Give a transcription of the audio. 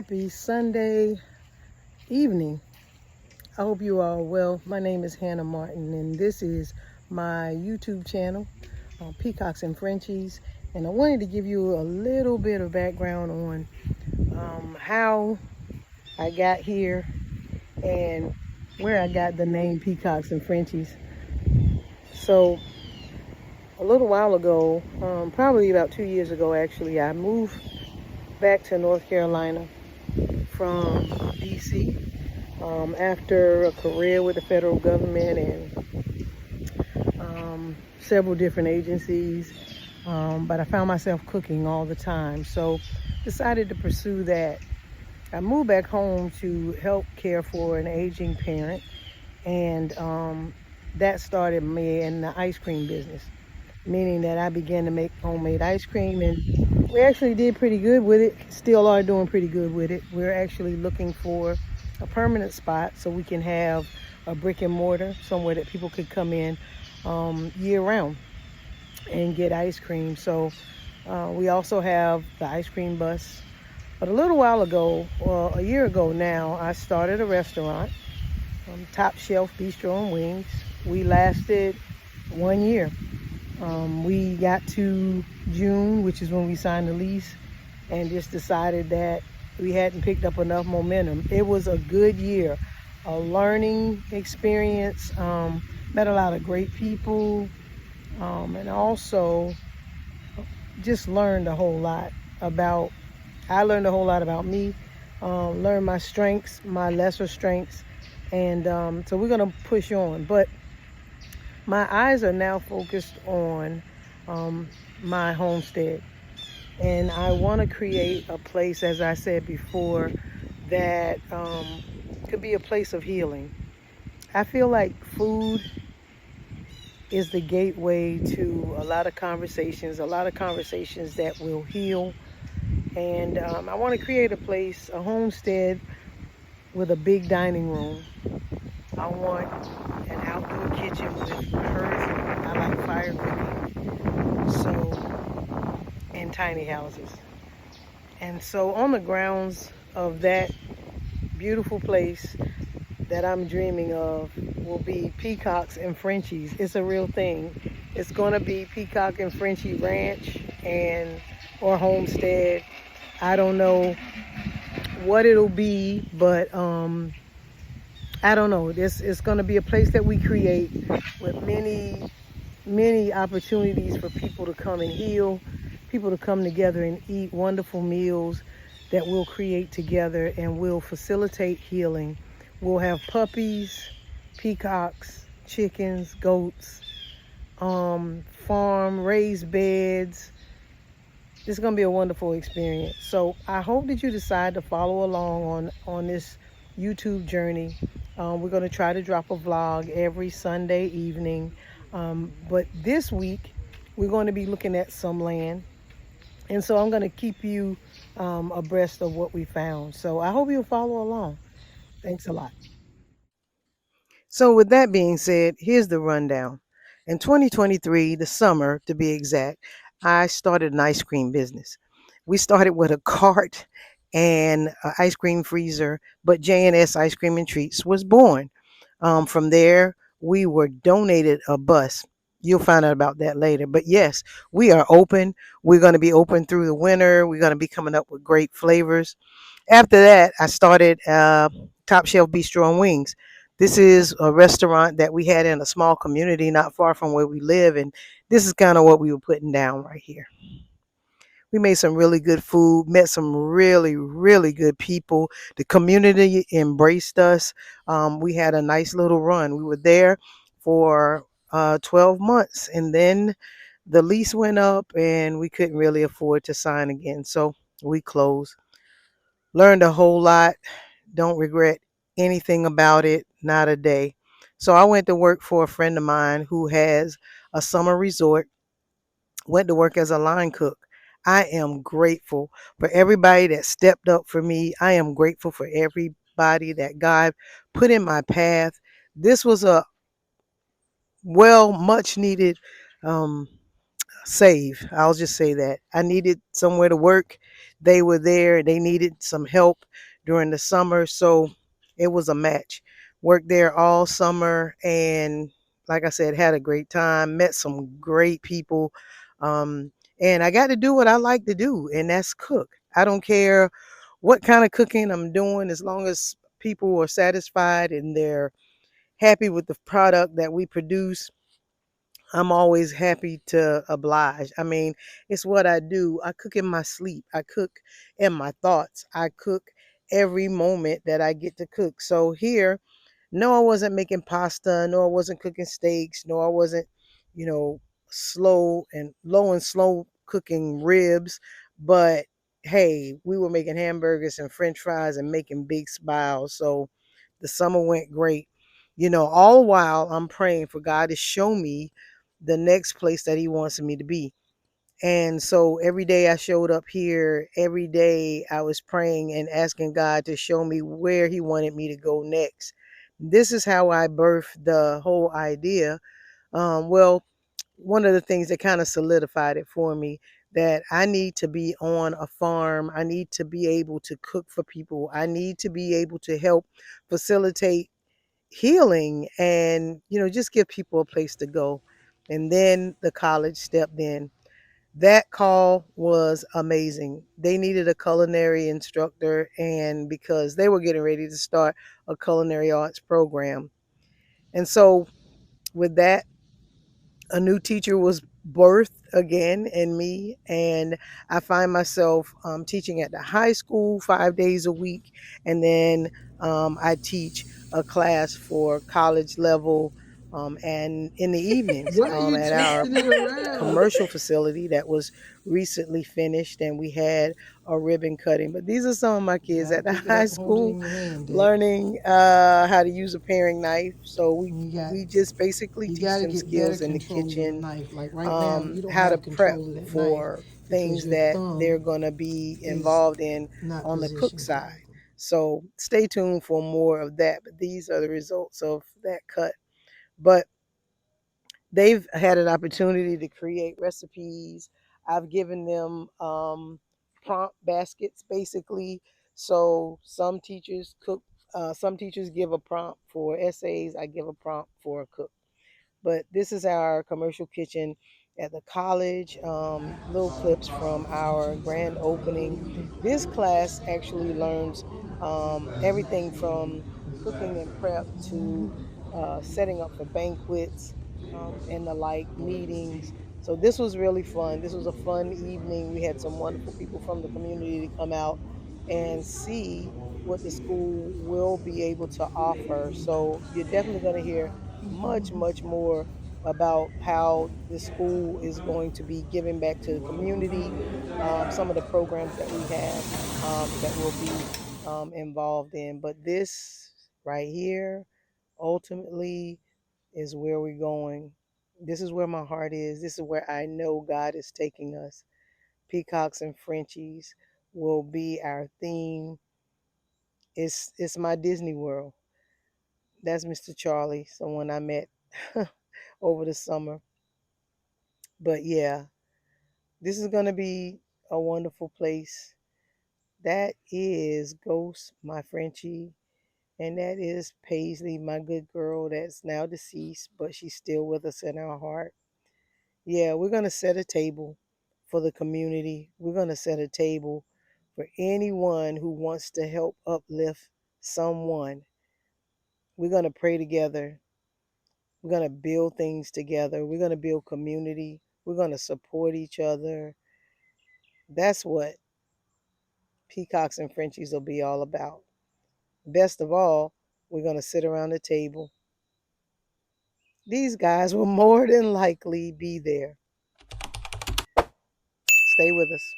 Happy Sunday evening. I hope you are well. My name is Hannah Martin, and this is my YouTube channel, Peacocks and Frenchies. And I wanted to give you a little bit of background on how I got here and where I got the name Peacocks and Frenchies. So, a little while ago, probably about 2 years ago actually, I moved back to North Carolina from DC after a career with the federal government and several different agencies. But I found myself cooking all the time, so decided to pursue that. I moved back home to help care for an aging parent, and that started me in the ice cream business, meaning that I began to make homemade ice cream, and we actually did pretty good with it. Still are doing pretty good with it. We're actually looking for a permanent spot so we can have a brick and mortar, somewhere that people could come in year round and get ice cream. So we also have the ice cream bus. But a little while ago, well, a year ago now, I started a restaurant, Top Shelf Bistro and Wings. We lasted 1 year. We got to June, which is when we signed the lease, and just decided that we hadn't picked up enough momentum. It was a good year, a learning experience. Met a lot of great people, and also just learned a whole lot about. I learned a whole lot about me, learned my strengths, my lesser strengths, and so we're gonna push on. But my eyes are now focused on my homestead, and I want to create a place, as I said before, that could be a place of healing. I feel like food is the gateway to a lot of conversations that will heal. And I want to create a place, a homestead with a big dining room. I want an outdoor kitchen with herbs. I like fire cooking. So, and tiny houses. And so on the grounds of that beautiful place that I'm dreaming of will be Peacocks and Frenchies. It's a real thing. It's going to be Peacock and Frenchie Ranch and or Homestead. I don't know what it'll be, but I don't know. It's going to be a place that we create with many opportunities for people to come and heal, people to come together and eat wonderful meals that we'll create together, and we'll facilitate healing. We'll have puppies, peacocks, chickens, goats, farm, raised beds. It's going to be a wonderful experience. So I hope that you decide to follow along on this YouTube journey. We're going to try to drop a vlog every Sunday evening. But this week, we're going to be looking at some land. And so I'm going to keep you abreast of what we found. So I hope you'll follow along. Thanks a lot. So with that being said, here's the rundown. In 2023, the summer to be exact, I started an ice cream business. We started with a cart and an ice cream freezer, but J&S Ice Cream and Treats was born. From there, we were donated a bus. You'll find out about that later. But yes, we are open. We're going to be open through the winter. We're going to be coming up with great flavors. After that, I started Top Shelf Bistro and Wings. This is a restaurant that we had in a small community not far from where we live, and this is kind of what we were putting down right here. We made some really good food, met some really good people. The community embraced us. We had a nice little run. We were there for 12 months, and then the lease went up, and we couldn't really afford to sign again, so we closed. Learned a whole lot. Don't regret anything about it, not a day. So I went to work for a friend of mine who has a summer resort, went to work as a line cook. I am grateful for everybody that stepped up for me. I am grateful for everybody that God put in my path. This was a much needed um, save. I'll just say that. I needed somewhere to work. They were there. They needed some help during the summer. So it was a match. Worked there all summer and, like I said, had a great time. Met some great people. Um, and I got to do what I like to do, and that's cook. I don't care what kind of cooking I'm doing as long as people are satisfied and they're happy with the product that we produce. I'm always happy to oblige. I mean, it's what I do. I cook in my sleep. I cook in my thoughts. I cook every moment that I get to cook. So here, no, I wasn't making pasta. No, I wasn't cooking steaks. No, I wasn't, you know, low and slow cooking ribs. But hey, we were making hamburgers and French fries and making big smiles. So the summer went great. You know, all while I'm praying for God to show me the next place that He wants me to be. And so every day I showed up here, every day I was praying and asking God to show me where He wanted me to go next. This is how I birthed the whole idea. Well, one of the things that kind of solidified it for me, that I need to be on a farm. I need to be able to cook for people. I need to be able to help facilitate healing and, just give people a place to go. And then the college stepped in. That call was amazing. They needed a culinary instructor, and because they were getting ready to start a culinary arts program. And so, with that, a new teacher was birthed again in me, and I find myself teaching at the high school 5 days a week, and then I teach a class for college level, and in the evenings Why are you at our twisting it around? commercial facility that was recently finished, and we had a ribbon cutting. But these are some of my You kids gotta at the pick it high up and hold it school in your hand, Dad. learning how to use a paring knife. So we And we just basically you teach gotta them get better skills in the control of the kitchen, knife. Like right now, you don't how to have prep control of that knife for because things your that they're thumb going to be is involved in not on the cook positioned side. correctly. So stay tuned for more of that. But these are the results of that cut. But they've had an opportunity to create recipes. I've given them prompt baskets basically. So some teachers give a prompt for essays. I give a prompt for a cook. But this is our commercial kitchen at the college. Little clips from our grand opening. This class actually learns everything from cooking and prep to setting up for banquets and the like, meetings. So this was really fun. This was a fun evening. We had some wonderful people from the community to come out and see what the school will be able to offer. So you're definitely going to hear much, much more about how the school is going to be giving back to the community, some of the programs that we have that we'll be involved in. But this right here, ultimately, is where we're going. This is where my heart is. This is where I know God is taking us. Peacocks and Frenchies will be our theme. It's my Disney World. That's Mr. Charlie, someone I met over the summer. But yeah, this is going to be a wonderful place. That is Ghost, my Frenchie, and that is Paisley, my good girl that's now deceased, but she's still with us in our heart. Yeah, we're going to set a table for the community. We're going to set a table for anyone who wants to help uplift someone. We're going to pray together. We're going to build things together. We're going to build community. We're going to support each other. That's what Peacocks and Frenchies will be all about. Best of all, we're going to sit around the table. These guys will more than likely be there. Stay with us.